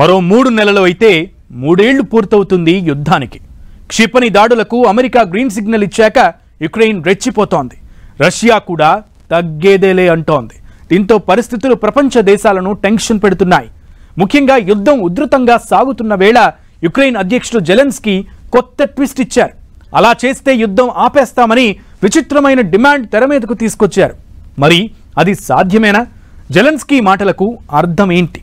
మరో 3 నెలలు అయితే 3 ఏళ్లు పూర్తవుతుంది యుద్ధానికి. క్షిపణి దాడులకు అమెరికా గ్రీన్ సిగ్నల్ ఇచ్చాక యుక్రెయిన్ రెచ్చిపోతోంది. రష్యా కూడా తగ్గేదేలే అంటోంది. దీంతో పరిస్థితులు ప్రపంచ దేశాలను టెన్షన్ పెడుతున్నాయి. ముఖ్యంగా యుద్ధం ఉధృతంగా సాగుతున్న వేళ యుక్రెయిన్ అధ్యక్షుడు జెలెన్స్కీ కొత్త ట్విస్ట్ ఇచ్చారు. అలా చేస్తే యుద్ధం ఆపేస్తామని విచిత్రమైన డిమాండ్ తెర మీదకు తీసుకొచ్చారు. మరి అది సాధ్యమేనా? జెలెన్స్కీ మాటలకు అర్థం ఏంటి?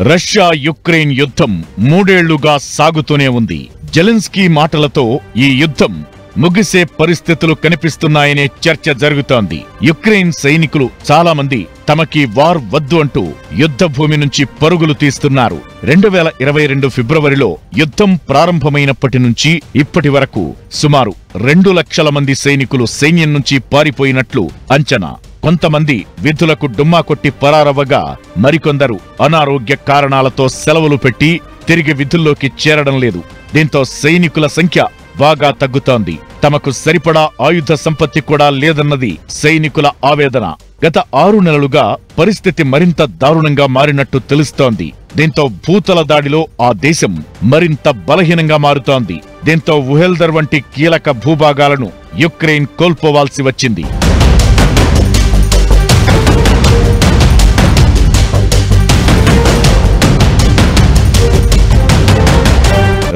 రష్యా యుక్రెయిన్ యుద్ధం 3 ఏళ్లుగా సాగుతూనే ఉంది. జెలెన్స్కీ మాటలతో ఈ యుద్ధం ముగిసే పరిస్థితులు కనిపిస్తున్నాయనే చర్చ జరుగుతోంది. యుక్రెయిన్ సైనికులు చాలా మంది తమకి వార్ వద్దు అంటూ యుద్ధ భూమి నుంచి పరుగులు తీస్తున్నారు. 2022 ఫిబ్రవరిలో యుద్ధం ప్రారంభమైనప్పటి నుంచి ఇప్పటి వరకు సుమారు 2 లక్షల మంది సైనికులు సైన్యం నుంచి పారిపోయినట్లు అంచనా. కొంతమంది విధులకు డుమ్మా కొట్టి పరారవ్వగా మరికొందరు అనారోగ్య కారణాలతో సెలవులు పెట్టి తిరిగి విధుల్లోకి చేరడం లేదు. దీంతో సైనికుల సంఖ్య బాగా తగ్గుతోంది. తమకు సరిపడా ఆయుధ సంపత్తి కూడా లేదన్నది సైనికుల ఆవేదన. గత 6 నెలలుగా పరిస్థితి మరింత దారుణంగా మారినట్టు తెలుస్తోంది. దీంతో భూతల దాడిలో ఆ దేశం మరింత బలహీనంగా మారుతోంది. దీంతో ఉహెల్దర్ వంటి కీలక భూభాగాలను యుక్రెయిన్ కోల్పోవాల్సి వచ్చింది.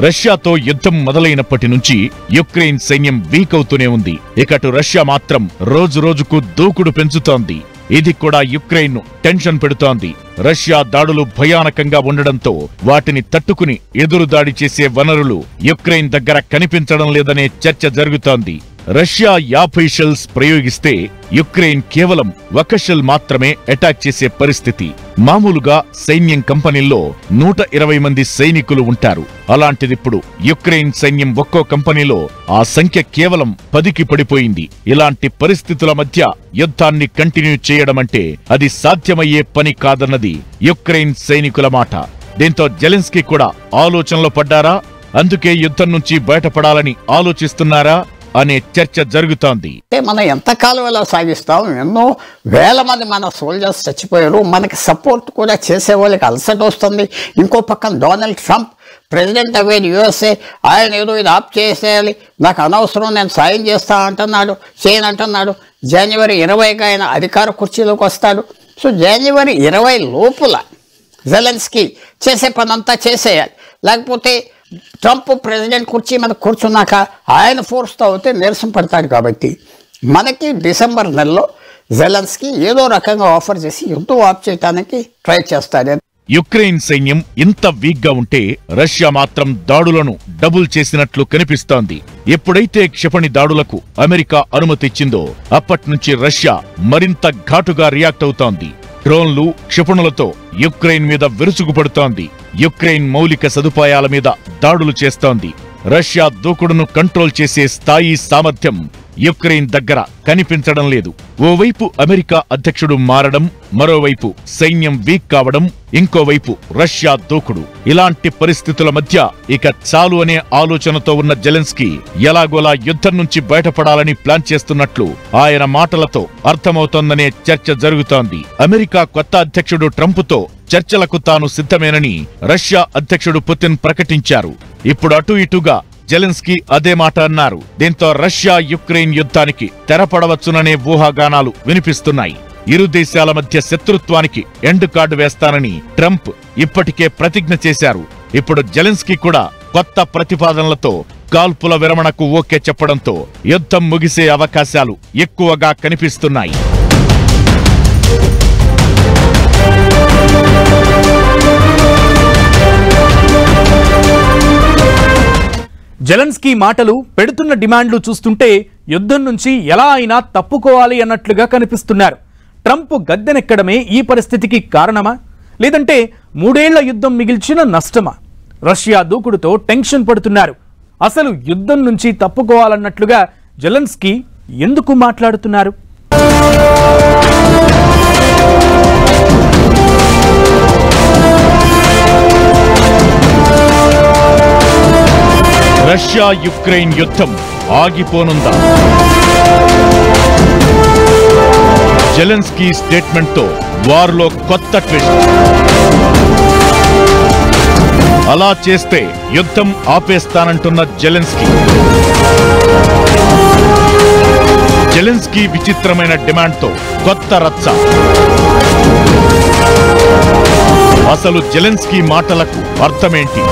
రష్యాతో యుద్ధం మొదలైనప్పటి నుంచి యుక్రెయిన్ సైన్యం వీక్ అవుతూనే ఉంది. ఇకటు రష్యా మాత్రం రోజురోజుకు దూకుడు పెంచుతోంది. ఇది కూడా యుక్రెయిన్ ను టెన్షన్ పెడుతోంది. రష్యా దాడులు భయానకంగా ఉండడంతో వాటిని తట్టుకుని ఎదురుదాడి చేసే వనరులు యుక్రెయిన్ దగ్గర కనిపించడం లేదనే చర్చ జరుగుతోంది. రష్యా 50 షెల్స్ ప్రయోగిస్తే యుక్రెయిన్ కేవలం 1 షెల్ మాత్రమే అటాక్ చేసే పరిస్థితి. మామూలుగా సైన్యం కంపెనీల్లో 120 మంది సైనికులు ఉంటారు. అలాంటిదిప్పుడు యుక్రెయిన్ సైన్యం ఒక్కో కంపెనీలో ఆ సంఖ్య కేవలం 10కి పడిపోయింది. ఇలాంటి పరిస్థితుల మధ్య యుద్ధాన్ని కంటిన్యూ చేయడమంటే అది సాధ్యమయ్యే పని కాదన్నది యుక్రెయిన్ సైనికుల మాట. దీంతో జెలెన్స్కీ కూడా ఆలోచనలో పడ్డారా? అందుకే యుద్ధం నుంచి బయటపడాలని ఆలోచిస్తున్నారా అనే చర్చ జరుగుతోంది. మనం ఎంతకాలం ఇలా సాగిస్తాం? ఎన్నో వేల మంది మన సోల్జర్స్ చచ్చిపోయారు. మనకి సపోర్ట్ కూడా చేసే వాళ్ళకి అలసట వస్తుంది. ఇంకో పక్కన Donald Trump president of USA, ఆయన ఏదో ఇది ఆప్ చేసేయాలి, నాకు అనవసరం, నేను సాయం చేస్తా అంటున్నాడు, చేయనంటున్నాడు. జనవరి 20కి ఆయన అధికార కుర్చీలోకి వస్తాడు. సో జనవరి 20 లోపల జెలెన్స్కీ చేసే పనంతా చేసేయాలి. లేకపోతే ట్రంప్ ప్రెసిడెంట్ కుర్చీ మీద కూర్చున్నాక ఆయన ఫోర్స్తో అయితే నీరసం పడతాడు. కాబట్టి మనకి డిసెంబర్ నెలలో జెలెన్స్కీ ఏదో రకంగా ఆఫర్ చేసి యుద్ధం ఆఫ్ చేయడానికి ట్రై చేస్తాడు. యుక్రెయిన్ సైన్యం ఇంత వీక్ గా ఉంటే రష్యా మాత్రం దాడులను డబుల్ చేసినట్లు కనిపిస్తోంది. ఎప్పుడైతే క్షిపణి దాడులకు అమెరికా అనుమతి ఇచ్చిందో అప్పట్నుంచి రష్యా మరింత ఘాటుగా రియాక్ట్ అవుతోంది. డ్రోన్లు, క్షిపణులతో యుక్రెయిన్ మీద విరుచుకుపడుతోంది. యుక్రెయిన్ మౌలిక సదుపాయాల మీద దాడులు చేస్తోంది. రష్యా దూకుడును కంట్రోల్ చేసే స్థాయి సామర్థ్యం యుక్రెయిన్ దగ్గర కనిపించడం లేదు. ఓవైపు అమెరికా అధ్యక్షుడు మారడం, మరోవైపు సైన్యం వీక్ కావడం, ఇంకోవైపు రష్యా దూకుడు. ఇలాంటి పరిస్థితుల మధ్య ఇక చాలు అనే ఆలోచనతో ఉన్న జెలెన్స్కీ ఎలాగోలా యుద్ధం నుంచి బయటపడాలని ప్లాన్ చేస్తున్నట్లు ఆయన మాటలతో అర్థమవుతోందనే చర్చ జరుగుతోంది. అమెరికా కొత్త అధ్యక్షుడు ట్రంప్తో చర్చలకు తాను సిద్ధమేనని రష్యా అధ్యక్షుడు పుతిన్ ప్రకటించారు. ఇప్పుడు అటు ఇటుగా జెలెన్స్కీ అదే మాట అన్నారు. దీంతో రష్యా యుక్రెయిన్ యుద్ధానికి తెరపడవచ్చుననే ఊహాగానాలు వినిపిస్తున్నాయి. ఇరు దేశాల మధ్య శత్రుత్వానికి ఎండ్ కార్డు వేస్తానని ట్రంప్ ఇప్పటికే ప్రతిజ్ఞ చేశారు. ఇప్పుడు జెలెన్స్కీ కూడా కొత్త ప్రతిపాదనలతో కాల్పుల విరమణకు ఓకే చెప్పడంతో యుద్ధం ముగిసే అవకాశాలు ఎక్కువగా కనిపిస్తున్నాయి. జెలెన్స్కీ మాటలు, పెడుతున్న డిమాండ్లు చూస్తుంటే యుద్ధం నుంచి ఎలా అయినా తప్పుకోవాలి అన్నట్లుగా కనిపిస్తున్నారు. ట్రంప్ గద్దెనెక్కడమే ఈ పరిస్థితికి కారణమా, లేదంటే 3 ఏళ్ల యుద్ధం మిగిల్చిన నష్టమా? రష్యా దూకుడుతో టెన్షన్ పడుతున్నారు. అసలు యుద్ధం నుంచి తప్పుకోవాలన్నట్లుగా జెలెన్స్కీ ఎందుకు మాట్లాడుతున్నారు? రష్యా యుక్రెయిన్ యుద్ధం ఆగిపోనుందా? జెలెన్స్కీ స్టేట్మెంట్ తో వార్లో కొత్త ట్విస్ట్. అలా చేస్తే యుద్ధం ఆపేస్తానంటున్న జెలెన్స్కీ విచిత్రమైన డిమాండ్తో కొత్త రచ్చ. అసలు జెలెన్స్కీ మాటలకు అర్థమేంటి?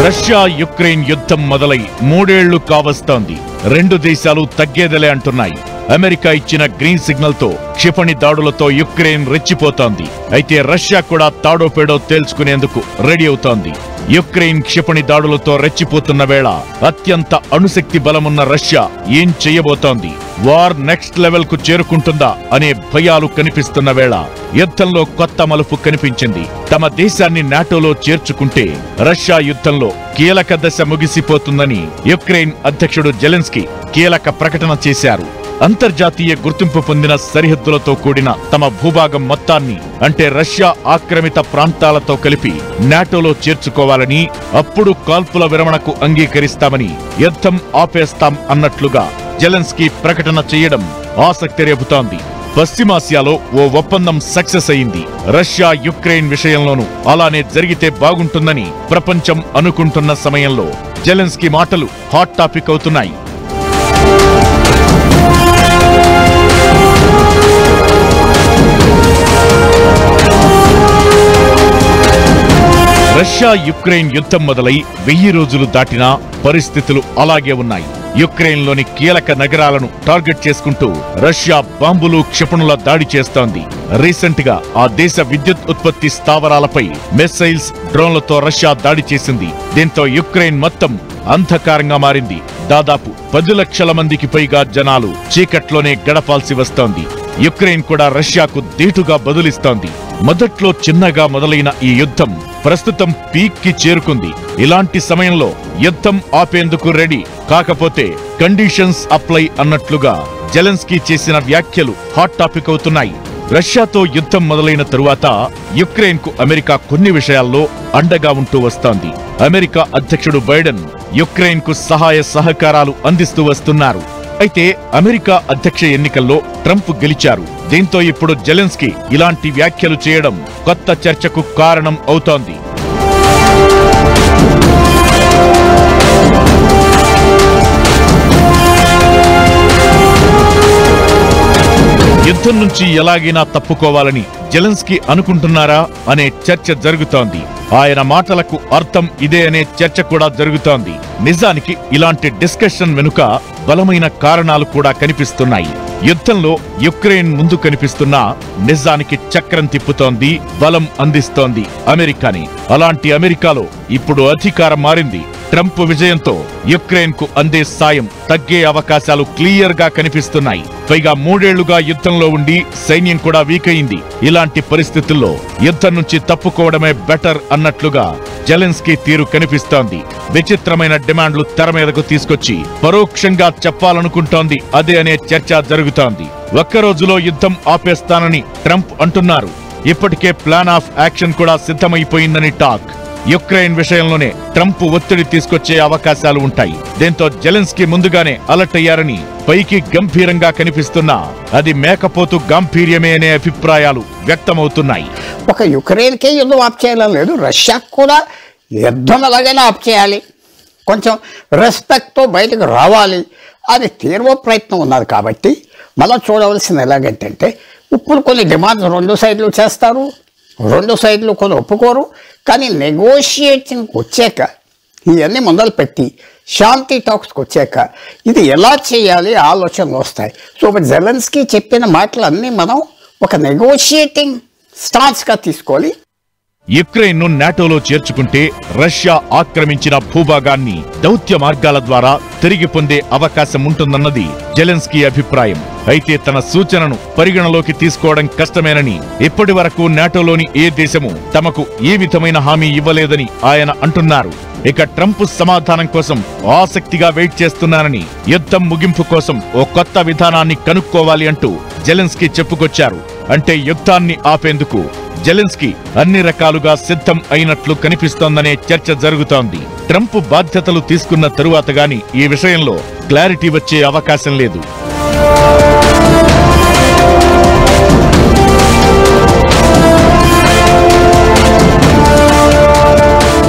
రష్యా యుక్రెయిన్ యుద్ధం మొదలై 3 ఏళ్లు కావస్తోంది. 2 దేశాలు తగ్గేదలే అంటున్నాయి. అమెరికా ఇచ్చిన గ్రీన్ సిగ్నల్ తో క్షిపణి దాడులతో యుక్రెయిన్ రెచ్చిపోతోంది. అయితే రష్యా కూడా తాడోపేడో తేల్చుకునేందుకు రెడీ అవుతోంది. యుక్రెయిన్ క్షిపణి దాడులతో రెచ్చిపోతున్న వేళ అత్యంత అణుశక్తి బలమున్న రష్యా ఏం చెయ్యబోతోంది? వార్ నెక్స్ట్ లెవెల్ కు చేరుకుంటుందా అనే భయాలు కనిపిస్తున్న వేళ యుద్ధంలో కొత్త మలుపు కనిపించింది. తమ దేశాన్ని నాటోలో చేర్చుకుంటే రష్యా యుద్ధంలో కీలక దశ ముగిసిపోతుందని యుక్రెయిన్ అధ్యక్షుడు జెలెన్స్కీ కీలక ప్రకటన చేశారు. అంతర్జాతీయ గుర్తింపు పొందిన సరిహద్దులతో కూడిన తమ భూభాగం మొత్తాన్ని, అంటే రష్యా ఆక్రమిత ప్రాంతాలతో కలిపి నాటోలో చేర్చుకోవాలని, అప్పుడు కాల్పుల విరమణకు అంగీకరిస్తామని, యుద్ధం ఆపేస్తాం అన్నట్లుగా జెలెన్స్కీ ప్రకటన చేయడం ఆసక్తి రేపుతోంది. పశ్చిమాసియాలో ఓ ఒప్పందం సక్సెస్ అయింది. రష్యా యుక్రెయిన్ విషయంలోనూ అలానే జరిగితే బాగుంటుందని ప్రపంచం అనుకుంటున్న సమయంలో జెలెన్స్కీ మాటలు హాట్ టాపిక్ అవుతున్నాయి. రష్యా యుక్రెయిన్ యుద్ధం మొదలై 1000 రోజులు దాటినా పరిస్థితులు అలాగే ఉన్నాయి. యుక్రెయిన్లోని కీలక నగరాలను టార్గెట్ చేసుకుంటూ రష్యా బాంబులు, క్షిపణుల దాడి చేస్తోంది. రీసెంట్ గా ఆ దేశ విద్యుత్ ఉత్పత్తి స్థావరాలపై మిస్సైల్స్, డ్రోన్లతో రష్యా దాడి చేసింది. దీంతో యుక్రెయిన్ మొత్తం అంధకారంగా మారింది. దాదాపు 10 లక్షల మందికి పైగా జనాలు చీకట్లోనే గడపాల్సి వస్తోంది. యుక్రెయిన్ కూడా రష్యాకు ధీటుగా బదులిస్తోంది. మొదట్లో చిన్నగా మొదలైన ఈ యుద్ధం ప్రస్తుతం పీక్ కి చేరుకుంది. ఇలాంటి సమయంలో యుద్ధం ఆపేందుకు రెడీ కాకపోతే కండిషన్స్ అప్లై అన్నట్లుగా జెలెన్స్కీ చేసిన వ్యాఖ్యలు హాట్ టాపిక్ అవుతున్నాయి. రష్యాతో యుద్ధం మొదలైన తరువాత యుక్రెయిన్ కు అమెరికా కొన్ని విషయాల్లో అండగా ఉంటూ వస్తోంది. అమెరికా అధ్యక్షుడు బైడెన్ యుక్రెయిన్ కు సహాయ సహకారాలు అందిస్తూ వస్తున్నారు. అయితే అమెరికా అధ్యక్ష ఎన్నికల్లో ట్రంప్ గెలిచారు. దీంతో ఇప్పుడు జెలెన్స్కీ ఇలాంటి వ్యాఖ్యలు చేయడం కొత్త చర్చకు కారణం అవుతోంది. యుద్ధం నుంచి ఎలాగైనా తప్పుకోవాలని జెలెన్స్కీ అనుకుంటున్నారా అనే చర్చ జరుగుతోంది. ఆయన మాటలకు అర్థం ఇదే అనే చర్చ కూడా జరుగుతోంది. నిజానికి ఇలాంటి డిస్కషన్ వెనుక బలమైన కారణాలు కూడా కనిపిస్తున్నాయి. యుద్ధంలో యుక్రెయిన్ ముందు కనిపిస్తున్నా నిజానికి చక్రం తిప్పుతోంది, బలం అందిస్తోంది అమెరికాని. అలాంటి అమెరికాలో ఇప్పుడు అధికారం మారింది. ట్రంప్ విజయంతో యుక్రెయిన్ కు అందే సాయం తగ్గే అవకాశాలు క్లియర్ గా కనిపిస్తున్నాయి. పైగా 3 ఏళ్లుగా యుద్ధంలో ఉండి సైన్యం కూడా వీక్ అయింది. ఇలాంటి పరిస్థితుల్లో యుద్ధం నుంచి తప్పుకోవడమే బెటర్ అన్నట్లుగా జెలెన్స్కీ తీరు కనిపిస్తోంది. విచిత్రమైన డిమాండ్లు తెర మీదకు తీసుకొచ్చి పరోక్షంగా చెప్పాలనుకుంటోంది అదే అనే చర్చ జరుగుతోంది. ఒక్కరోజులో యుద్ధం ఆపేస్తానని ట్రంప్ అంటున్నారు. ఇప్పటికే ప్లాన్ ఆఫ్ యాక్షన్ కూడా సిద్ధమైపోయిందని టాక్. యుక్రెయిన్ విషయంలోనే ట్రంప్ ఒత్తిడి తీసుకొచ్చే అవకాశాలు ఉంటాయి. దీంతో జెలెన్స్కీ ముందుగానే అలర్ట్ అయ్యారని పైకి గంభీరంగా కనిపిస్తున్నా అది మేకపోతు గాంభీర్యమే అనే అభిప్రాయాలు వ్యక్తమవుతున్నాయి. ఒక యుక్రెయిన్కే యుద్ధం ఆప్ చేయాలని లేదు, రష్యాకు కూడా యుద్ధం ఎలాగైనా ఆప్ చేయాలి, కొంచెం రెస్పెక్ట్తో బయటకు రావాలి అని తీవ్ర ప్రయత్నం ఉన్నది. కాబట్టి మనం చూడవలసింది ఎలాగంటే ఇప్పుడు కొన్ని డిమాండ్స్ 2 సైడ్లు చేస్తారు, 2 సైడ్లు కొన్ని ఒప్పుకోరు. కానీ నెగోషియేటింగ్కి వచ్చాక ఇవన్నీ మొదలు పెట్టి శాంతి టాక్స్కి వచ్చాక ఇది ఎలా చేయాలి ఆలోచనలు వస్తాయి. సో జెలెన్స్కీ చెప్పిన మాటలన్నీ మనం ఒక నెగోషియేటింగ్ స్టాన్స్గా తీసుకోవాలి. యుక్రెయిన్ను నాటోలో చేర్చుకుంటే రష్యా ఆక్రమించిన భూభాగాన్ని దౌత్య మార్గాల ద్వారా తిరిగి పొందే అవకాశం ఉంటుందన్నది జెలెన్స్కీ అభిప్రాయం. అయితే తన సూచనను పరిగణలోకి తీసుకోవడం కష్టమేనని, ఇప్పటి వరకు నాటోలోని ఏ దేశము తమకు ఏ విధమైన హామీ ఇవ్వలేదని ఆయన అంటున్నారు. ఇక ట్రంప్ సమాధానం కోసం ఆసక్తిగా వెయిట్ చేస్తున్నానని, యుద్ధం ముగింపు కోసం ఓ కొత్త విధానాన్ని కనుక్కోవాలి అంటూ జెలెన్స్కీ చెప్పుకొచ్చారు. అంటే యుద్ధాన్ని ఆపేందుకు జెలెన్స్కీ అన్ని రకాలుగా సిద్ధం అయినట్లు కనిపిస్తోందనే చర్చ జరుగుతోంది. ట్రంప్ బాధ్యతలు తీసుకున్న తరువాత గాని ఈ విషయంలో క్లారిటీ వచ్చే అవకాశం లేదు. Thank you.